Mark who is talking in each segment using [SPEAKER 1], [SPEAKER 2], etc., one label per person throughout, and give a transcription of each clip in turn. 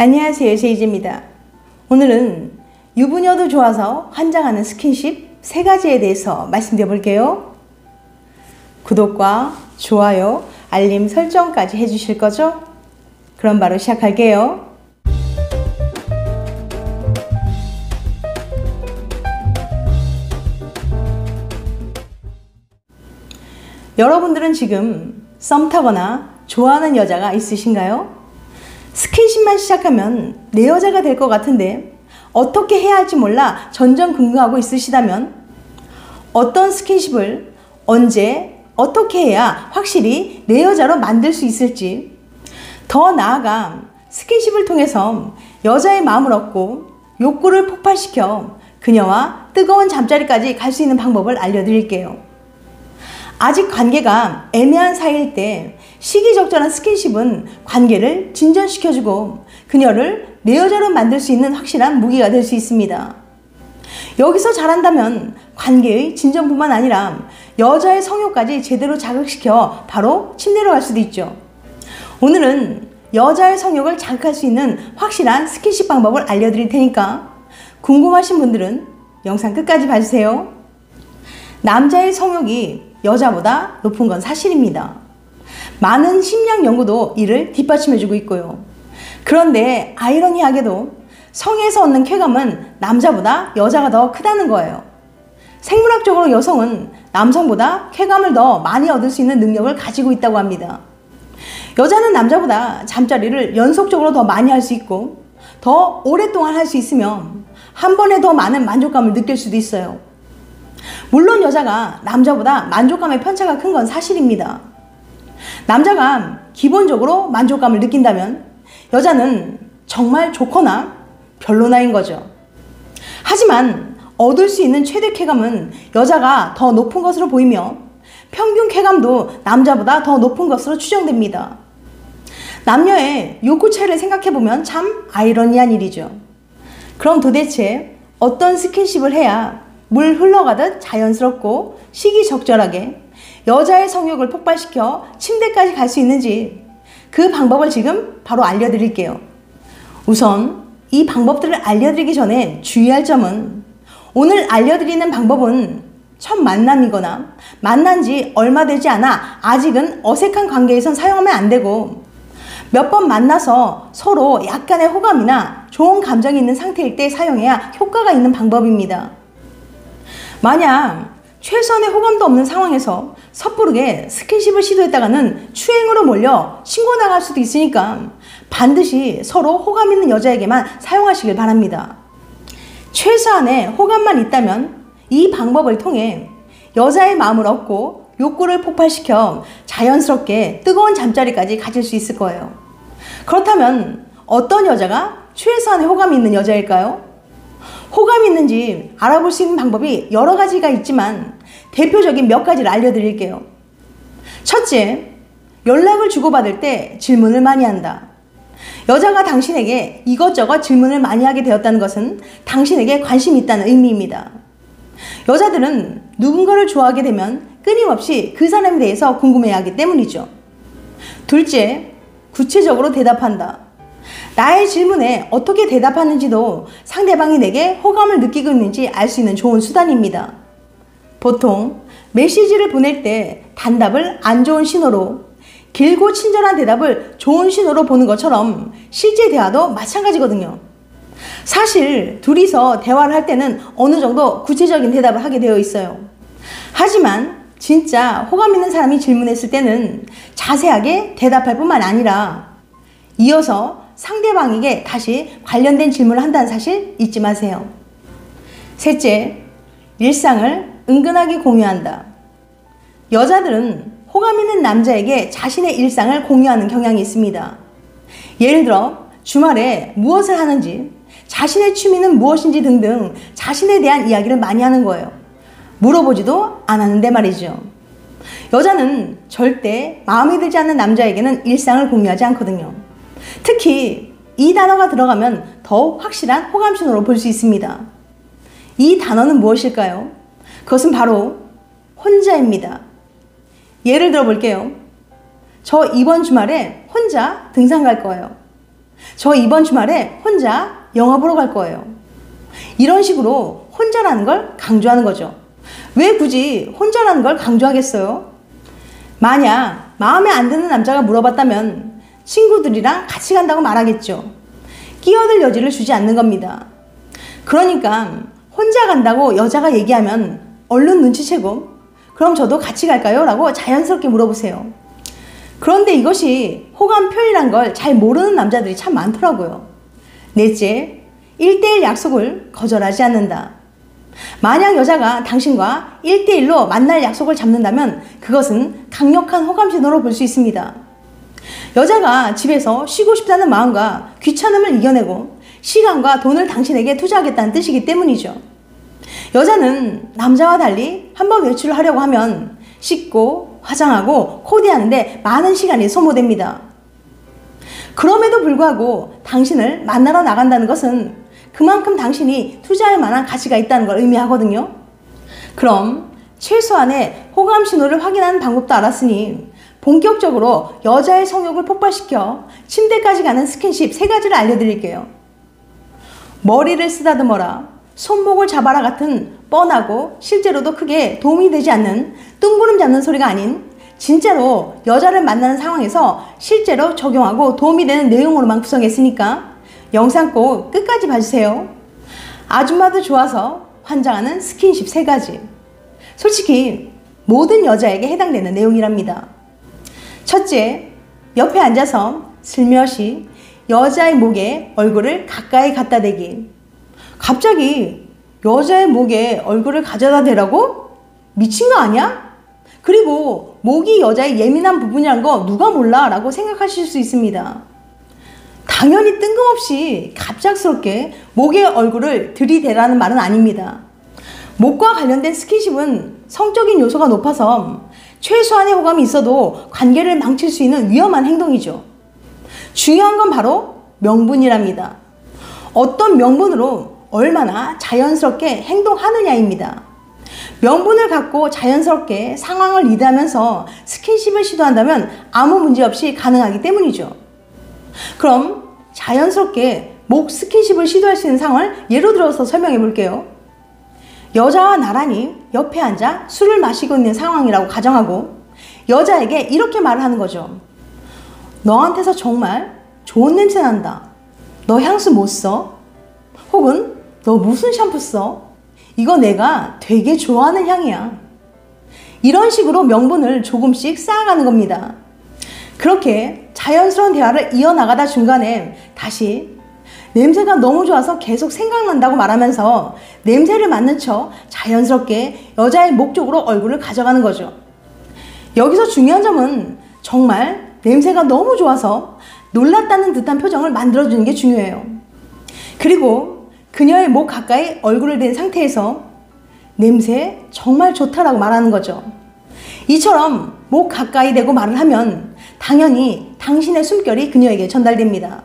[SPEAKER 1] 안녕하세요, 제이지입니다. 오늘은 유부녀도 좋아서 환장하는 스킨십 3가지에 대해서 말씀드려 볼게요. 구독과 좋아요, 알림 설정까지 해주실 거죠? 그럼 바로 시작할게요. 여러분들은 지금 썸 타거나 좋아하는 여자가 있으신가요? 스킨십만 시작하면 내 여자가 될 것 같은데 어떻게 해야 할지 몰라 전전긍긍하고 있으시다면 어떤 스킨십을 언제 어떻게 해야 확실히 내 여자로 만들 수 있을지, 더 나아가 스킨십을 통해서 여자의 마음을 얻고 욕구를 폭발시켜 그녀와 뜨거운 잠자리까지 갈 수 있는 방법을 알려드릴게요. 아직 관계가 애매한 사이일 때 시기적절한 스킨십은 관계를 진전시켜주고 그녀를 내 여자로 만들 수 있는 확실한 무기가 될 수 있습니다. 여기서 잘한다면 관계의 진전뿐만 아니라 여자의 성욕까지 제대로 자극시켜 바로 침대로 갈 수도 있죠. 오늘은 여자의 성욕을 자극할 수 있는 확실한 스킨십 방법을 알려드릴 테니까 궁금하신 분들은 영상 끝까지 봐주세요. 남자의 성욕이 여자보다 높은 건 사실입니다. 많은 심리학 연구도 이를 뒷받침해주고 있고요. 그런데 아이러니하게도 성에서 얻는 쾌감은 남자보다 여자가 더 크다는 거예요. 생물학적으로 여성은 남성보다 쾌감을 더 많이 얻을 수 있는 능력을 가지고 있다고 합니다. 여자는 남자보다 잠자리를 연속적으로 더 많이 할 수 있고 더 오랫동안 할 수 있으며 한 번에 더 많은 만족감을 느낄 수도 있어요. 물론 여자가 남자보다 만족감의 편차가 큰 건 사실입니다. 남자가 기본적으로 만족감을 느낀다면 여자는 정말 좋거나 별로나인 거죠. 하지만 얻을 수 있는 최대 쾌감은 여자가 더 높은 것으로 보이며 평균 쾌감도 남자보다 더 높은 것으로 추정됩니다. 남녀의 욕구 차이를 생각해보면 참 아이러니한 일이죠. 그럼 도대체 어떤 스킨십을 해야 물 흘러가듯 자연스럽고 시기적절하게 여자의 성욕을 폭발시켜 침대까지 갈 수 있는지, 그 방법을 지금 바로 알려드릴게요. 우선 이 방법들을 알려드리기 전에 주의할 점은, 오늘 알려드리는 방법은 첫 만남이거나 만난 지 얼마 되지 않아 아직은 어색한 관계에선 사용하면 안 되고, 몇 번 만나서 서로 약간의 호감이나 좋은 감정이 있는 상태일 때 사용해야 효과가 있는 방법입니다. 만약 최소한의 호감도 없는 상황에서 섣부르게 스킨십을 시도했다가는 추행으로 몰려 신고 나갈 수도 있으니까 반드시 서로 호감 있는 여자에게만 사용하시길 바랍니다. 최소한의 호감만 있다면 이 방법을 통해 여자의 마음을 얻고 욕구를 폭발시켜 자연스럽게 뜨거운 잠자리까지 가질 수 있을 거예요. 그렇다면 어떤 여자가 최소한의 호감이 있는 여자일까요? 호감이 있는지 알아볼 수 있는 방법이 여러 가지가 있지만 대표적인 몇 가지를 알려드릴게요. 첫째, 연락을 주고받을 때 질문을 많이 한다. 여자가 당신에게 이것저것 질문을 많이 하게 되었다는 것은 당신에게 관심이 있다는 의미입니다. 여자들은 누군가를 좋아하게 되면 끊임없이 그 사람에 대해서 궁금해하기 때문이죠. 둘째, 구체적으로 대답한다. 나의 질문에 어떻게 대답하는지도 상대방이 내게 호감을 느끼고 있는지 알 수 있는 좋은 수단입니다. 보통 메시지를 보낼 때 단답을 안 좋은 신호로, 길고 친절한 대답을 좋은 신호로 보는 것처럼 실제 대화도 마찬가지거든요. 사실 둘이서 대화를 할 때는 어느 정도 구체적인 대답을 하게 되어 있어요. 하지만 진짜 호감 있는 사람이 질문했을 때는 자세하게 대답할 뿐만 아니라 이어서 상대방에게 다시 관련된 질문을 한다는 사실 잊지 마세요. 셋째, 일상을 은근하게 공유한다. 여자들은 호감 있는 남자에게 자신의 일상을 공유하는 경향이 있습니다. 예를 들어 주말에 무엇을 하는지, 자신의 취미는 무엇인지 등등 자신에 대한 이야기를 많이 하는 거예요. 물어보지도 않았는데 말이죠. 여자는 절대 마음에 들지 않는 남자에게는 일상을 공유하지 않거든요. 특히 이 단어가 들어가면 더욱 확실한 호감 신호로 볼 수 있습니다. 이 단어는 무엇일까요? 그것은 바로 혼자입니다. 예를 들어 볼게요. 저 이번 주말에 혼자 등산 갈 거예요. 저 이번 주말에 혼자 영화 보러 갈 거예요. 이런 식으로 혼자라는 걸 강조하는 거죠. 왜 굳이 혼자라는 걸 강조하겠어요? 만약 마음에 안 드는 남자가 물어봤다면 친구들이랑 같이 간다고 말하겠죠. 끼어들 여지를 주지 않는 겁니다. 그러니까 혼자 간다고 여자가 얘기하면 얼른 눈치채고 그럼 저도 같이 갈까요? 라고 자연스럽게 물어보세요. 그런데 이것이 호감 표현이란 걸 잘 모르는 남자들이 참 많더라고요. 넷째, 1대1 약속을 거절하지 않는다. 만약 여자가 당신과 1대1로 만날 약속을 잡는다면 그것은 강력한 호감 신호로 볼 수 있습니다. 여자가 집에서 쉬고 싶다는 마음과 귀찮음을 이겨내고 시간과 돈을 당신에게 투자하겠다는 뜻이기 때문이죠. 여자는 남자와 달리 한번 외출을 하려고 하면 씻고 화장하고 코디하는데 많은 시간이 소모됩니다. 그럼에도 불구하고 당신을 만나러 나간다는 것은 그만큼 당신이 투자할 만한 가치가 있다는 걸 의미하거든요. 그럼 최소한의 호감 신호를 확인하는 방법도 알았으니 본격적으로 여자의 성욕을 폭발시켜 침대까지 가는 스킨십 3가지를 알려드릴게요. 머리를 쓰다듬어라, 손목을 잡아라 같은 뻔하고 실제로도 크게 도움이 되지 않는 뜬구름 잡는 소리가 아닌 진짜로 여자를 만나는 상황에서 실제로 적용하고 도움이 되는 내용으로만 구성했으니까 영상 꼭 끝까지 봐주세요. 아줌마도 좋아서 환장하는 스킨십 3가지. 솔직히 모든 여자에게 해당되는 내용이랍니다. 첫째, 옆에 앉아서 슬며시 여자의 목에 얼굴을 가까이 갖다 대기. 갑자기 여자의 목에 얼굴을 가져다 대라고? 미친 거 아니야? 그리고 목이 여자의 예민한 부분이란 거 누가 몰라? 라고 생각하실 수 있습니다. 당연히 뜬금없이 갑작스럽게 목에 얼굴을 들이대라는 말은 아닙니다. 목과 관련된 스킨십은 성적인 요소가 높아서 최소한의 호감이 있어도 관계를 망칠 수 있는 위험한 행동이죠. 중요한 건 바로 명분이랍니다. 어떤 명분으로 얼마나 자연스럽게 행동하느냐입니다. 명분을 갖고 자연스럽게 상황을 리드하면서 스킨십을 시도한다면 아무 문제 없이 가능하기 때문이죠. 그럼 자연스럽게 목 스킨십을 시도할 수 있는 상황을 예로 들어서 설명해 볼게요. 여자와 나란히 옆에 앉아 술을 마시고 있는 상황이라고 가정하고 여자에게 이렇게 말을 하는 거죠. 너한테서 정말 좋은 냄새 난다. 너 향수 뭐 써? 혹은 너 무슨 샴푸 써? 이거 내가 되게 좋아하는 향이야. 이런 식으로 명분을 조금씩 쌓아가는 겁니다. 그렇게 자연스러운 대화를 이어나가다 중간에 다시 냄새가 너무 좋아서 계속 생각난다고 말하면서 냄새를 맡는 척 자연스럽게 여자의 목 쪽으로 얼굴을 가져가는 거죠. 여기서 중요한 점은 정말 냄새가 너무 좋아서 놀랐다는 듯한 표정을 만들어주는 게 중요해요. 그리고 그녀의 목 가까이 얼굴을 댄 상태에서 냄새 정말 좋다라고 말하는 거죠. 이처럼 목 가까이 대고 말을 하면 당연히 당신의 숨결이 그녀에게 전달됩니다.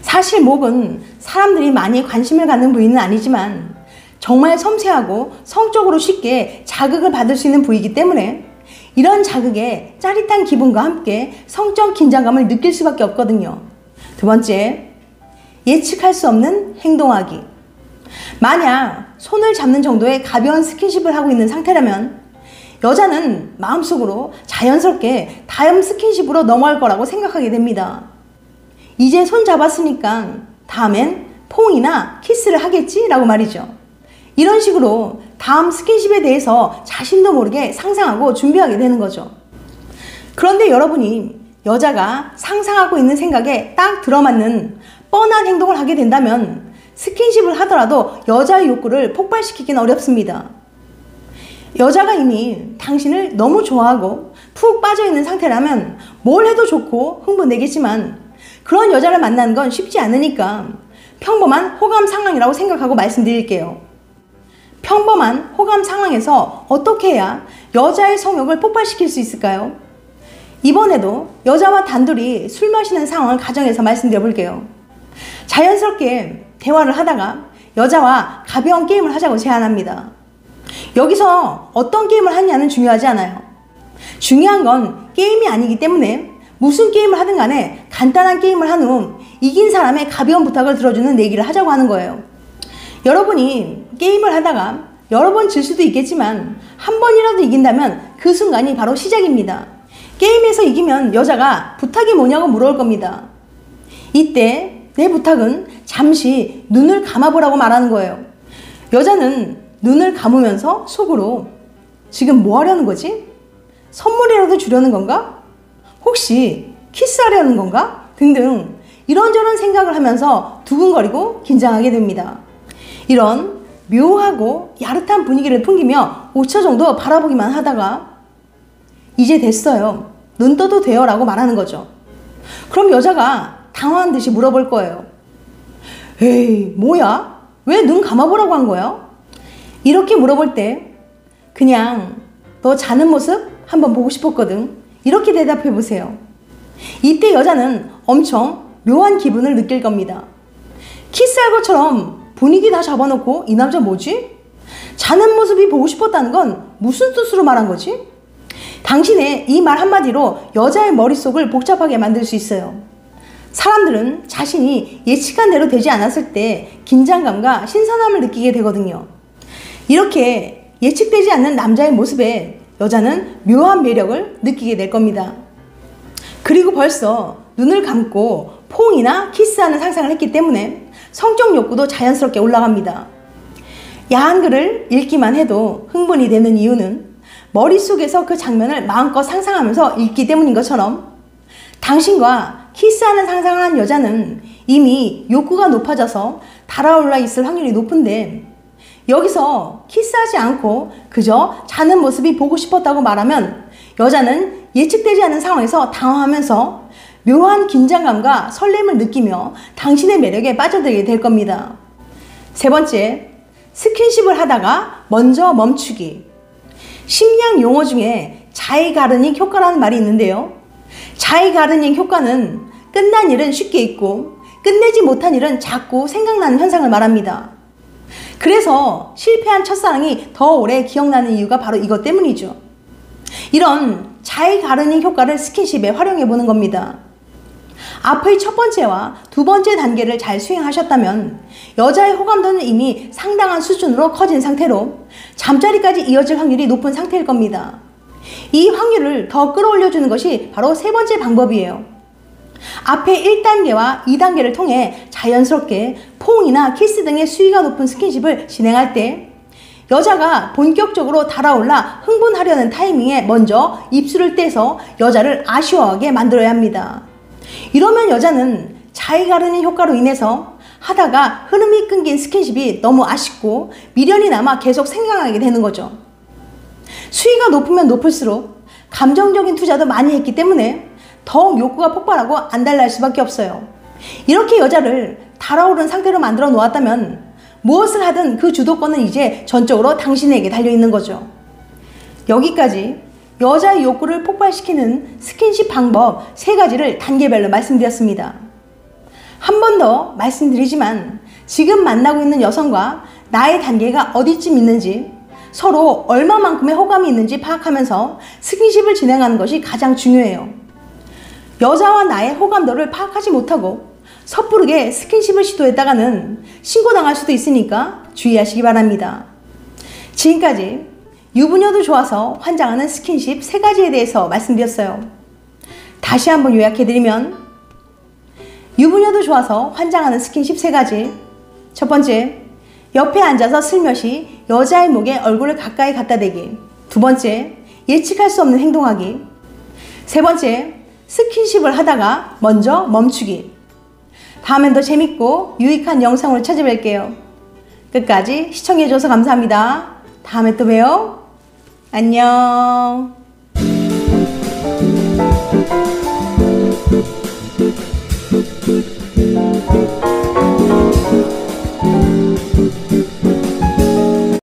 [SPEAKER 1] 사실 목은 사람들이 많이 관심을 갖는 부위는 아니지만 정말 섬세하고 성적으로 쉽게 자극을 받을 수 있는 부위이기 때문에 이런 자극에 짜릿한 기분과 함께 성적 긴장감을 느낄 수밖에 없거든요. 두 번째, 예측할 수 없는 행동하기. 만약 손을 잡는 정도의 가벼운 스킨십을 하고 있는 상태라면 여자는 마음속으로 자연스럽게 다음 스킨십으로 넘어갈 거라고 생각하게 됩니다. 이제 손 잡았으니까 다음엔 퐁이나 키스를 하겠지? 라고 말이죠. 이런 식으로 다음 스킨십에 대해서 자신도 모르게 상상하고 준비하게 되는 거죠. 그런데 여러분이 여자가 상상하고 있는 생각에 딱 들어맞는 뻔한 행동을 하게 된다면 스킨십을 하더라도 여자의 욕구를 폭발시키긴 어렵습니다. 여자가 이미 당신을 너무 좋아하고 푹 빠져있는 상태라면 뭘 해도 좋고 흥분되겠지만 그런 여자를 만나는 건 쉽지 않으니까 평범한 호감 상황이라고 생각하고 말씀드릴게요. 평범한 호감 상황에서 어떻게 해야 여자의 성욕을 폭발시킬 수 있을까요? 이번에도 여자와 단둘이 술 마시는 상황을 가정해서 말씀드려 볼게요. 자연스럽게 대화를 하다가 여자와 가벼운 게임을 하자고 제안합니다. 여기서 어떤 게임을 하느냐는 중요하지 않아요. 중요한 건 게임이 아니기 때문에 무슨 게임을 하든 간에 간단한 게임을 한 후 이긴 사람의 가벼운 부탁을 들어주는 내기를 하자고 하는 거예요. 여러분이 게임을 하다가 여러 번 질 수도 있겠지만 한 번이라도 이긴다면 그 순간이 바로 시작입니다. 게임에서 이기면 여자가 부탁이 뭐냐고 물어볼 겁니다. 이때 내 부탁은 잠시 눈을 감아보라고 말하는 거예요. 여자는 눈을 감으면서 속으로 지금 뭐 하려는 거지? 선물이라도 주려는 건가? 혹시 키스하려는 건가? 등등 이런저런 생각을 하면서 두근거리고 긴장하게 됩니다. 이런 묘하고 야릇한 분위기를 풍기며 5초 정도 바라보기만 하다가 이제 됐어요. 눈 떠도 돼요 라고 말하는 거죠. 그럼 여자가 당황한 듯이 물어볼 거예요. 에이 뭐야? 왜 눈 감아보라고 한 거야? 이렇게 물어볼 때 그냥 너 자는 모습 한번 보고 싶었거든. 이렇게 대답해 보세요. 이때 여자는 엄청 묘한 기분을 느낄 겁니다. 키스할 것처럼 분위기 다 잡아놓고 이 남자 뭐지? 자는 모습이 보고 싶었다는 건 무슨 뜻으로 말한 거지? 당신의 이 말 한마디로 여자의 머릿속을 복잡하게 만들 수 있어요. 사람들은 자신이 예측한 대로 되지 않았을 때 긴장감과 신선함을 느끼게 되거든요. 이렇게 예측되지 않는 남자의 모습에 여자는 묘한 매력을 느끼게 될 겁니다. 그리고 벌써 눈을 감고 포옹이나 키스하는 상상을 했기 때문에 성적 욕구도 자연스럽게 올라갑니다. 야한 글을 읽기만 해도 흥분이 되는 이유는 머릿속에서 그 장면을 마음껏 상상하면서 읽기 때문인 것처럼 당신과 키스하는 상상을 한 여자는 이미 욕구가 높아져서 달아올라 있을 확률이 높은데 여기서 키스하지 않고 그저 자는 모습이 보고 싶었다고 말하면 여자는 예측되지 않은 상황에서 당황하면서 묘한 긴장감과 설렘을 느끼며 당신의 매력에 빠져들게 될 겁니다. 세 번째, 스킨십을 하다가 먼저 멈추기. 심리학 용어 중에 자이가르닉 효과라는 말이 있는데요. 자이가르닉 효과는 끝난 일은 쉽게 잊고 끝내지 못한 일은 자꾸 생각나는 현상을 말합니다. 그래서 실패한 첫사랑이 더 오래 기억나는 이유가 바로 이것 때문이죠. 이런 자이가르닉 효과를 스킨십에 활용해 보는 겁니다. 앞의 첫 번째와 두 번째 단계를 잘 수행하셨다면 여자의 호감도는 이미 상당한 수준으로 커진 상태로 잠자리까지 이어질 확률이 높은 상태일 겁니다. 이 확률을 더 끌어올려주는 것이 바로 세 번째 방법이에요. 앞에 1단계와 2단계를 통해 자연스럽게 포옹이나 키스 등의 수위가 높은 스킨십을 진행할 때 여자가 본격적으로 달아올라 흥분하려는 타이밍에 먼저 입술을 떼서 여자를 아쉬워하게 만들어야 합니다. 이러면 여자는 자이가르닉 효과로 인해서 하다가 흐름이 끊긴 스킨십이 너무 아쉽고 미련이 남아 계속 생각하게 되는 거죠. 수위가 높으면 높을수록 감정적인 투자도 많이 했기 때문에 더욱 욕구가 폭발하고 안달날 수밖에 없어요. 이렇게 여자를 달아오른 상태로 만들어 놓았다면 무엇을 하든 그 주도권은 이제 전적으로 당신에게 달려있는 거죠. 여기까지 여자의 욕구를 폭발시키는 스킨십 방법 3가지를 단계별로 말씀드렸습니다. 한 번 더 말씀드리지만 지금 만나고 있는 여성과 나의 단계가 어디쯤 있는지 서로 얼마만큼의 호감이 있는지 파악하면서 스킨십을 진행하는 것이 가장 중요해요. 여자와 나의 호감도를 파악하지 못하고 섣부르게 스킨십을 시도했다가는 신고당할 수도 있으니까 주의하시기 바랍니다. 지금까지 유부녀도 좋아서 환장하는 스킨십 3가지에 대해서 말씀드렸어요. 다시 한번 요약해드리면 유부녀도 좋아서 환장하는 스킨십 3가지. 첫 번째, 옆에 앉아서 슬며시 여자의 목에 얼굴을 가까이 갖다 대기. 두 번째, 예측할 수 없는 행동하기. 세 번째, 스킨십을 하다가 먼저 멈추기. 다음엔 더 재밌고 유익한 영상으로 찾아뵐게요. 끝까지 시청해줘서 감사합니다. 다음에 또 봬요. 안녕.